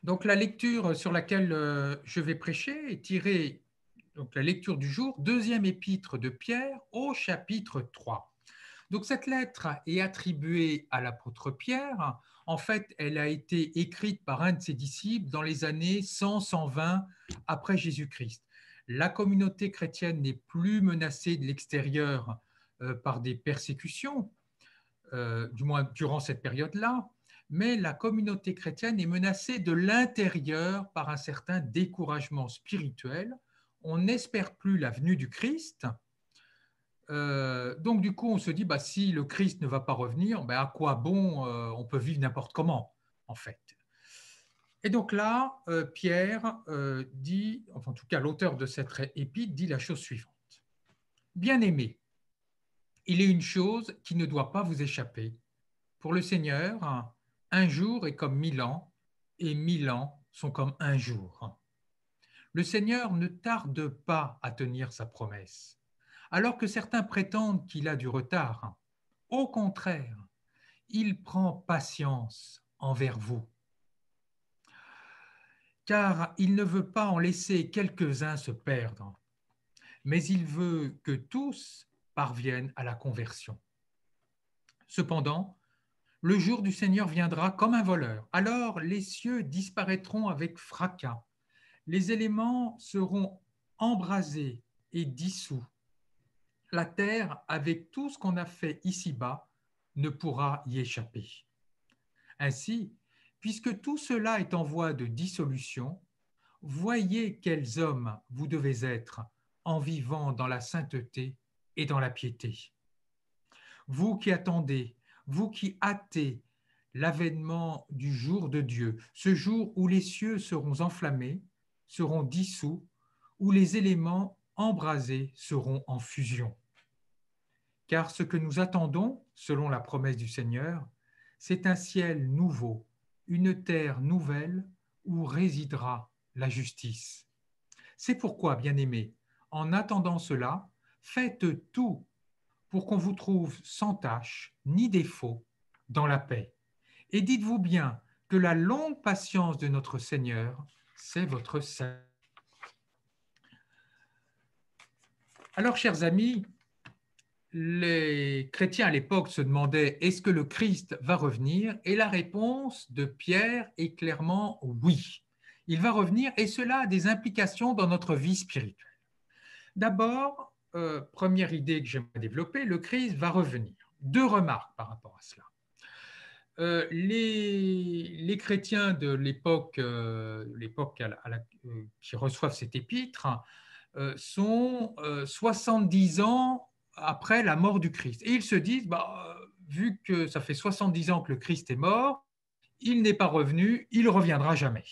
Donc, la lecture sur laquelle je vais prêcher est tirée, donc la lecture du jour, deuxième épître de Pierre au chapitre 3. Donc, cette lettre est attribuée à l'apôtre Pierre. En fait, elle a été écrite par un de ses disciples dans les années 100-120 après Jésus-Christ. La communauté chrétienne n'est plus menacée de l'extérieur par des persécutions, du moins durant cette période-là, mais la communauté chrétienne est menacée de l'intérieur par un certain découragement spirituel. On n'espère plus la venue du Christ. Donc du coup, on se dit, bah, si le Christ ne va pas revenir, bah, à quoi bon on peut vivre n'importe comment, en fait. Et donc là, Pierre dit, enfin en tout cas l'auteur de cette épître dit la chose suivante. Bien-aimés, il est une chose qui ne doit pas vous échapper. Pour le Seigneur, un jour est comme 1000 ans, et 1000 ans sont comme un jour. Le Seigneur ne tarde pas à tenir sa promesse, alors que certains prétendent qu'il a du retard. Au contraire, il prend patience envers vous, car il ne veut pas en laisser quelques-uns se perdre, mais il veut que tous parviennent à la conversion. Cependant, le jour du Seigneur viendra comme un voleur. Alors les cieux disparaîtront avec fracas, les éléments seront embrasés et dissous. La terre, avec tout ce qu'on a fait ici-bas, ne pourra y échapper. Ainsi, puisque tout cela est en voie de dissolution, voyez quels hommes vous devez être en vivant dans la sainteté et dans la piété. Vous qui attendez, vous qui hâtez l'avènement du jour de Dieu, ce jour où les cieux seront enflammés, seront dissous, où les éléments embrasés seront en fusion. Car ce que nous attendons, selon la promesse du Seigneur, c'est un ciel nouveau, une terre nouvelle où résidera la justice. C'est pourquoi, bien-aimés, en attendant cela, faites tout pour qu'on vous trouve sans tache ni défaut dans la paix. Et dites-vous bien que la longue patience de notre Seigneur, c'est votre salut. Alors, chers amis, les chrétiens à l'époque se demandaient est-ce que le Christ va revenir? Et la réponse de Pierre est clairement oui. Il va revenir et cela a des implications dans notre vie spirituelle. D'abord, première idée que j'aimerais développer, le Christ va revenir. Deux remarques par rapport à cela. Les chrétiens de l'époque qui reçoivent cet épître sont 70 ans après la mort du Christ. Et ils se disent, bah, vu que ça fait 70 ans que le Christ est mort, il n'est pas revenu, il ne reviendra jamais.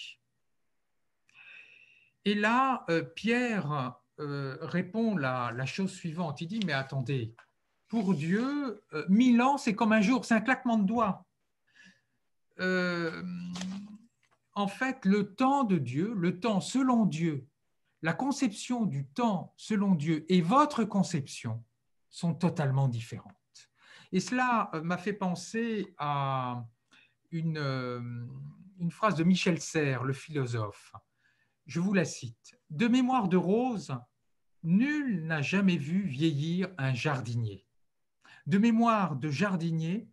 Et là, Pierre répond la chose suivante. Il dit, mais attendez, pour Dieu, 1000 ans, c'est comme un jour, c'est un claquement de doigts. En fait, le temps de Dieu, le temps selon Dieu, la conception du temps selon Dieu et votre conception sont totalement différentes. Et cela m'a fait penser à une phrase de Michel Serres, le philosophe. Je vous la cite. De mémoire de rose, nul n'a jamais vu vieillir un jardinier. De mémoire de jardinier,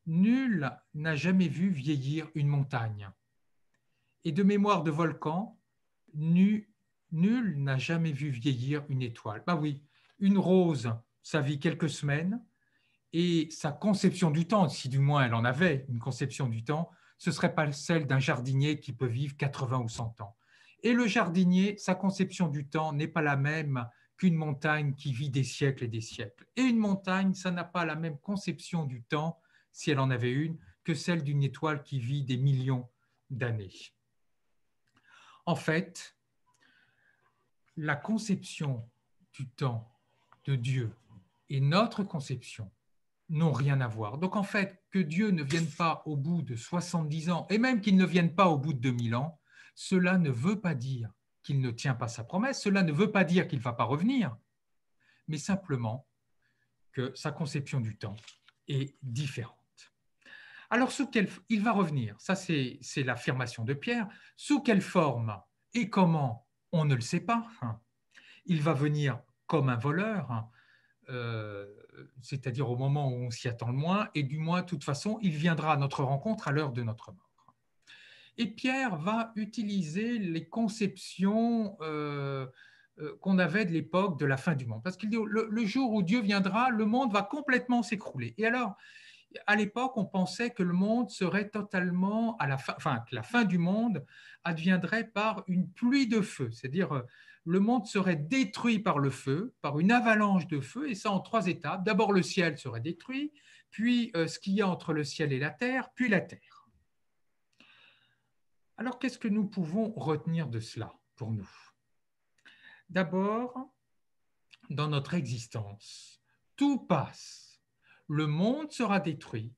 nul n'a jamais vu vieillir une montagne. Et de mémoire de volcan, nul n'a jamais vu vieillir une étoile. Ben oui, une rose, ça vit quelques semaines, et sa conception du temps, si du moins elle en avait une conception du temps, ce ne serait pas celle d'un jardinier qui peut vivre 80 ou 100 ans. Et le jardinier, sa conception du temps n'est pas la même qu'une montagne qui vit des siècles et des siècles. Et une montagne, ça n'a pas la même conception du temps, si elle en avait une, que celle d'une étoile qui vit des millions d'années. En fait, la conception du temps de Dieu et notre conception n'ont rien à voir. Donc en fait, que Dieu ne vienne pas au bout de 70 ans, et même qu'il ne vienne pas au bout de 2000 ans, cela ne veut pas dire qu'il ne tient pas sa promesse, cela ne veut pas dire qu'il ne va pas revenir, mais simplement que sa conception du temps est différente. Alors, il va revenir, ça c'est l'affirmation de Pierre, sous quelle forme et comment, on ne le sait pas. Il va venir comme un voleur, c'est-à-dire au moment où on s'y attend le moins, et du moins, de toute façon, il viendra à notre rencontre à l'heure de notre mort. Et Pierre va utiliser les conceptions qu'on avait de l'époque de la fin du monde. Parce qu'il dit, le jour où Dieu viendra, le monde va complètement s'écrouler. Et alors, à l'époque, on pensait que le monde serait totalement à la fin, enfin, que la fin du monde adviendrait par une pluie de feu, c'est-à-dire le monde serait détruit par le feu, par une avalanche de feu, et ça en 3 étapes. D'abord, le ciel serait détruit, puis ce qu'il y a entre le ciel et la terre, puis la terre. Alors, qu'est-ce que nous pouvons retenir de cela pour nous? D'abord, dans notre existence, tout passe. Le monde sera détruit,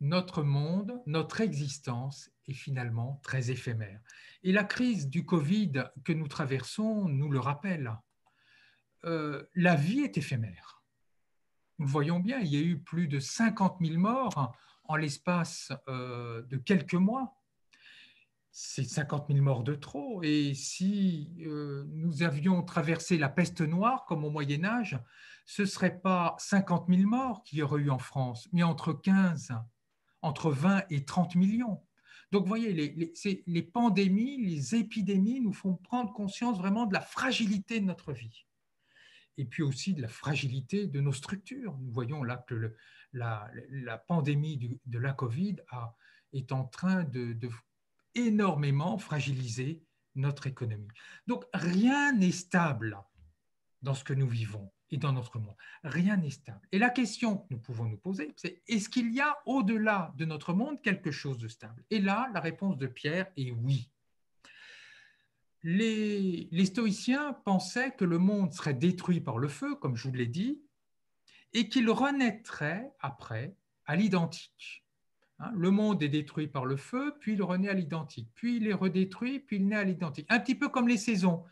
notre monde, notre existence est finalement très éphémère. Et la crise du Covid que nous traversons nous le rappelle. La vie est éphémère. Nous le voyons bien, il y a eu plus de 50 000 morts en l'espace de quelques mois. C'est 50 000 morts de trop. Et si nous avions traversé la peste noire, comme au Moyen Âge, ce ne serait pas 50 000 morts qu'il y aurait eu en France, mais entre 20 et 30 millions. Donc, vous voyez, les pandémies, les épidémies nous font prendre conscience vraiment de la fragilité de notre vie. Et puis aussi de la fragilité de nos structures. Nous voyons là que la pandémie de la Covid est en train de énormément fragiliser notre économie. Donc, rien n'est stable dans ce que nous vivons et dans notre monde. Rien n'est stable. Et la question que nous pouvons nous poser, c'est est-ce qu'il y a au-delà de notre monde quelque chose de stable? Et là, la réponse de Pierre est oui. Les stoïciens pensaient que le monde serait détruit par le feu, comme je vous l'ai dit, et qu'il renaîtrait après à l'identique. Le monde est détruit par le feu, puis il renaît à l'identique, puis il est redétruit, puis il naît à l'identique. Un petit peu comme les saisons.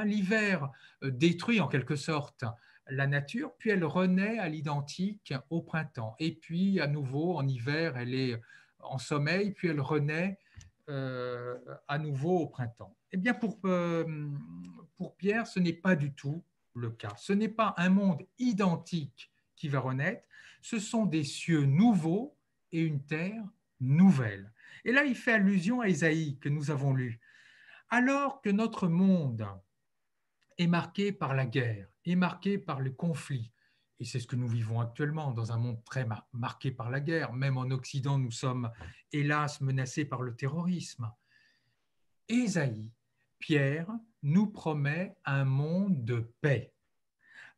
L'hiver détruit en quelque sorte la nature, puis elle renaît à l'identique au printemps. Et puis à nouveau, en hiver, elle est en sommeil, puis elle renaît à nouveau au printemps. Eh bien, pour Pierre, ce n'est pas du tout le cas. Ce n'est pas un monde identique qui va renaître, ce sont des cieux nouveaux et une terre nouvelle. Et là, il fait allusion à Ésaïe que nous avons lu. Alors que notre monde est marqué par la guerre, est marqué par le conflit, et c'est ce que nous vivons actuellement dans un monde très marqué par la guerre, même en Occident, nous sommes hélas menacés par le terrorisme. Ésaïe, Pierre, nous promet un monde de paix,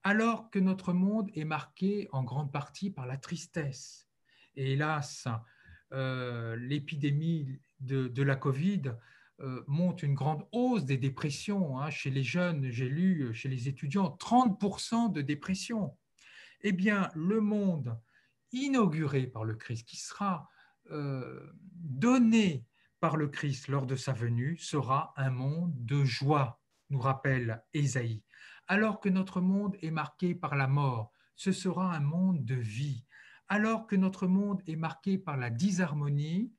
alors que notre monde est marqué en grande partie par la tristesse. Et hélas, l'épidémie de la Covid montre une grande hausse des dépressions. Chez les jeunes, j'ai lu, chez les étudiants, 30% de dépression. Eh bien, le monde inauguré par le Christ, qui sera donné par le Christ lors de sa venue, sera un monde de joie, nous rappelle Ésaïe. Alors que notre monde est marqué par la mort, ce sera un monde de vie. Alors que notre monde est marqué par la disharmonie,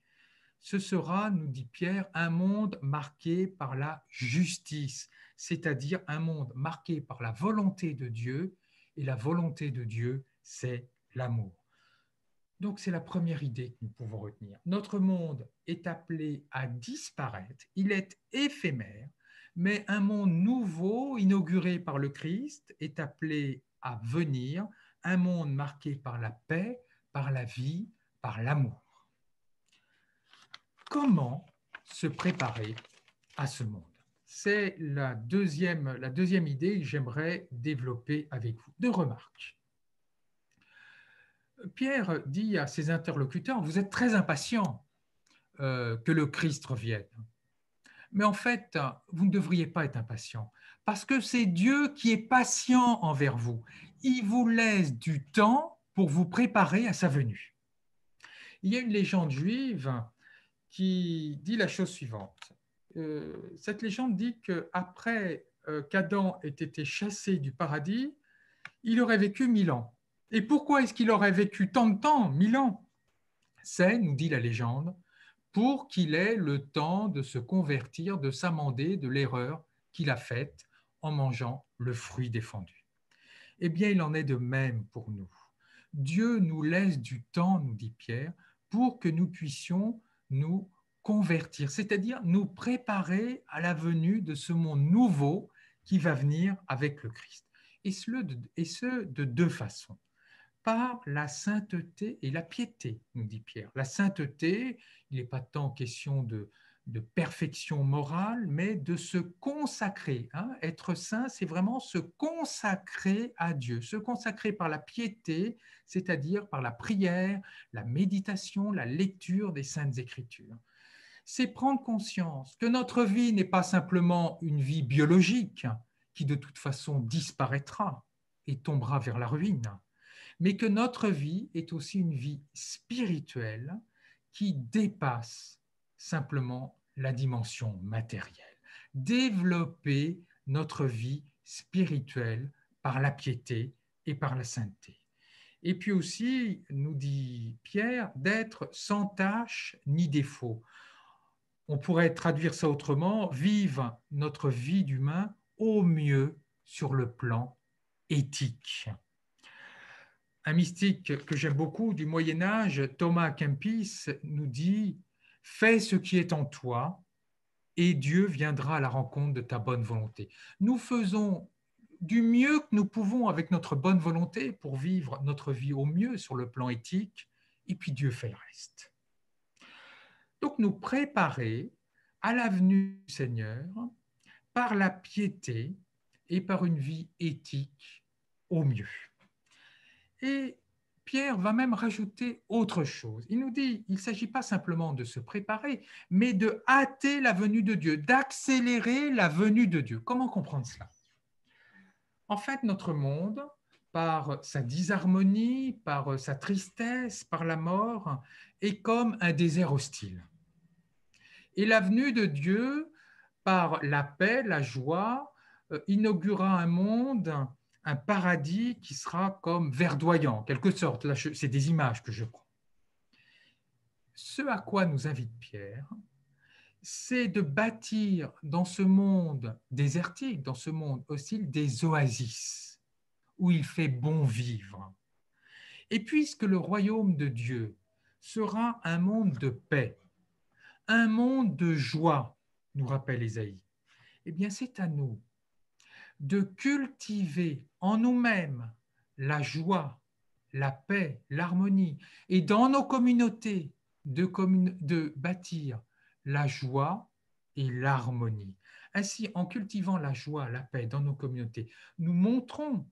ce sera, nous dit Pierre, un monde marqué par la justice, c'est-à-dire un monde marqué par la volonté de Dieu, et la volonté de Dieu, c'est l'amour. Donc c'est la première idée que nous pouvons retenir. Notre monde est appelé à disparaître, il est éphémère, mais un monde nouveau, inauguré par le Christ, est appelé à venir, un monde marqué par la paix, par la vie, par l'amour. Comment se préparer à ce monde? C'est la deuxième idée que j'aimerais développer avec vous. 2 remarques. Pierre dit à ses interlocuteurs, vous êtes très impatients que le Christ revienne. Mais en fait, vous ne devriez pas être impatients, parce que c'est Dieu qui est patient envers vous. Il vous laisse du temps pour vous préparer à sa venue. Il y a une légende juive qui dit la chose suivante. Cette légende dit qu'après qu'Adam ait été chassé du paradis, il aurait vécu 1000 ans. Et pourquoi est-ce qu'il aurait vécu tant de temps, 1000 ans? C'est, nous dit la légende, pour qu'il ait le temps de se convertir, de s'amender de l'erreur qu'il a faite en mangeant le fruit défendu. Eh bien, il en est de même pour nous. Dieu nous laisse du temps, nous dit Pierre, pour que nous puissions nous convertir, c'est-à-dire nous préparer à la venue de ce monde nouveau qui va venir avec le Christ. Et ce de deux façons. Par la sainteté et la piété, nous dit Pierre. La sainteté, il n'est pas tant question de perfection morale, mais de se consacrer. Être saint, c'est vraiment se consacrer à Dieu, se consacrer par la piété, c'est-à-dire par la prière, la méditation, la lecture des Saintes Écritures. C'est prendre conscience que notre vie n'est pas simplement une vie biologique qui de toute façon disparaîtra et tombera vers la ruine, mais que notre vie est aussi une vie spirituelle qui dépasse simplement la dimension matérielle. Développer notre vie spirituelle par la piété et par la sainteté. Et puis aussi, nous dit Pierre, d'être sans tache ni défaut. On pourrait traduire ça autrement, vivre notre vie d'humain au mieux sur le plan éthique. Un mystique que j'aime beaucoup du Moyen-Âge, Thomas à Kempis, nous dit « Fais ce qui est en toi et Dieu viendra à la rencontre de ta bonne volonté. » Nous faisons du mieux que nous pouvons avec notre bonne volonté pour vivre notre vie au mieux sur le plan éthique, et puis Dieu fait le reste. Donc nous préparer à la venue du Seigneur par la piété et par une vie éthique au mieux. Et Pierre va même rajouter autre chose. Il nous dit, il ne s'agit pas simplement de se préparer, mais de hâter la venue de Dieu, d'accélérer la venue de Dieu. Comment comprendre cela? En fait, notre monde, par sa disharmonie, par sa tristesse, par la mort, est comme un désert hostile. Et la venue de Dieu, par la paix, la joie, inaugurera un monde, un paradis qui sera comme verdoyant, en quelque sorte. Là, c'est des images que je prends. Ce à quoi nous invite Pierre, c'est de bâtir dans ce monde désertique, dans ce monde hostile, des oasis où il fait bon vivre. Et puisque le royaume de Dieu sera un monde de paix, un monde de joie, nous rappelle Ésaïe, eh bien c'est à nous de cultiver en nous-mêmes la joie, la paix, l'harmonie, et dans nos communautés, de bâtir la joie et l'harmonie. Ainsi, en cultivant la joie, la paix dans nos communautés, nous montrons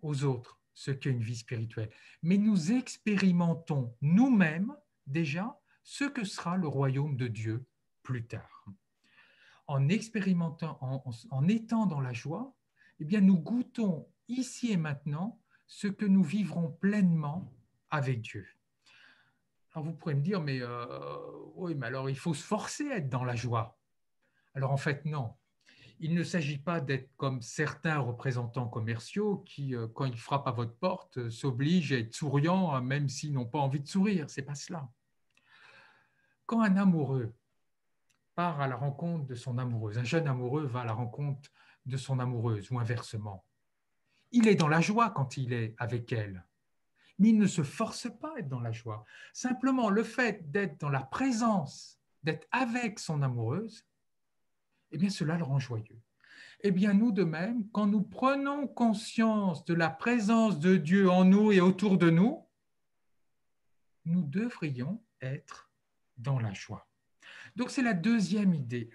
aux autres ce qu'est une vie spirituelle, mais nous expérimentons nous-mêmes déjà ce que sera le royaume de Dieu plus tard. En expérimentant, en étant dans la joie, eh bien, nous goûtons ici et maintenant ce que nous vivrons pleinement avec Dieu. Alors vous pourrez me dire, mais oui, mais alors il faut se forcer à être dans la joie. Alors en fait, non. Il ne s'agit pas d'être comme certains représentants commerciaux qui, quand ils frappent à votre porte, s'obligent à être souriants, même s'ils n'ont pas envie de sourire. Ce n'est pas cela. Quand un amoureux part à la rencontre de son amoureuse, un jeune amoureux va à la rencontre de son amoureuse ou inversement, il est dans la joie quand il est avec elle, mais il ne se force pas à être dans la joie. Simplement, le fait d'être dans la présence, d'être avec son amoureuse, eh bien, cela le rend joyeux. Eh bien, nous de même, quand nous prenons conscience de la présence de Dieu en nous et autour de nous, nous devrions être dans la joie. Donc, c'est la deuxième idée.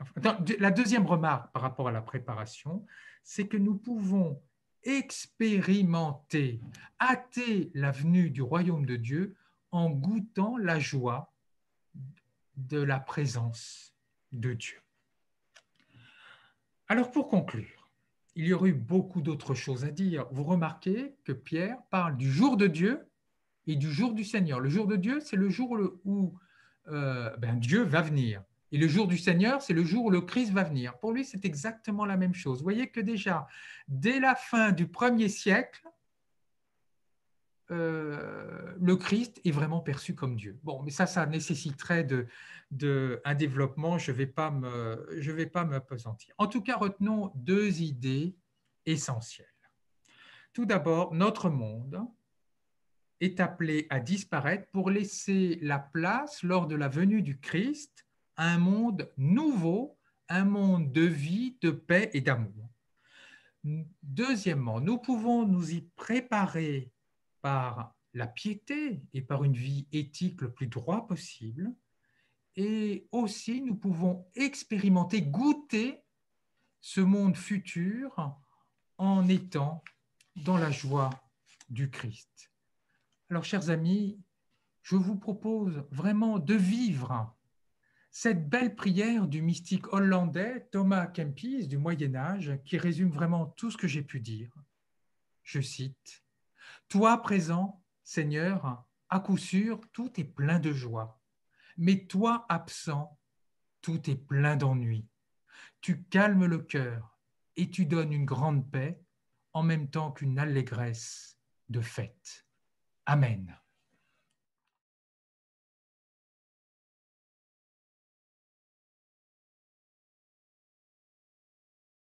La deuxième remarque par rapport à la préparation, c'est que nous pouvons expérimenter, hâter la venue du royaume de Dieu en goûtant la joie de la présence de Dieu. Alors, pour conclure, il y aurait eu beaucoup d'autres choses à dire. Vous remarquez que Pierre parle du jour de Dieu et du jour du Seigneur. Le jour de Dieu, c'est le jour où Dieu va venir. Et le jour du Seigneur, c'est le jour où le Christ va venir. Pour lui, c'est exactement la même chose. Vous voyez que déjà, dès la fin du 1er siècle, le Christ est vraiment perçu comme Dieu. Bon, mais ça nécessiterait un développement, je ne vais pas m'appesantir. En tout cas, retenons deux idées essentielles. Tout d'abord, notre monde est appelé à disparaître pour laisser la place, lors de la venue du Christ, à un monde nouveau, un monde de vie, de paix et d'amour. Deuxièmement, nous pouvons nous y préparer par la piété et par une vie éthique le plus droit possible. Et aussi, nous pouvons expérimenter, goûter ce monde futur en étant dans la joie du Christ. Alors, chers amis, je vous propose vraiment de vivre cette belle prière du mystique hollandais Thomas à Kempis du Moyen Âge qui résume vraiment tout ce que j'ai pu dire. Je cite, « Toi présent, Seigneur, à coup sûr, tout est plein de joie, mais toi absent, tout est plein d'ennui. Tu calmes le cœur et tu donnes une grande paix en même temps qu'une allégresse de fête. » Amen.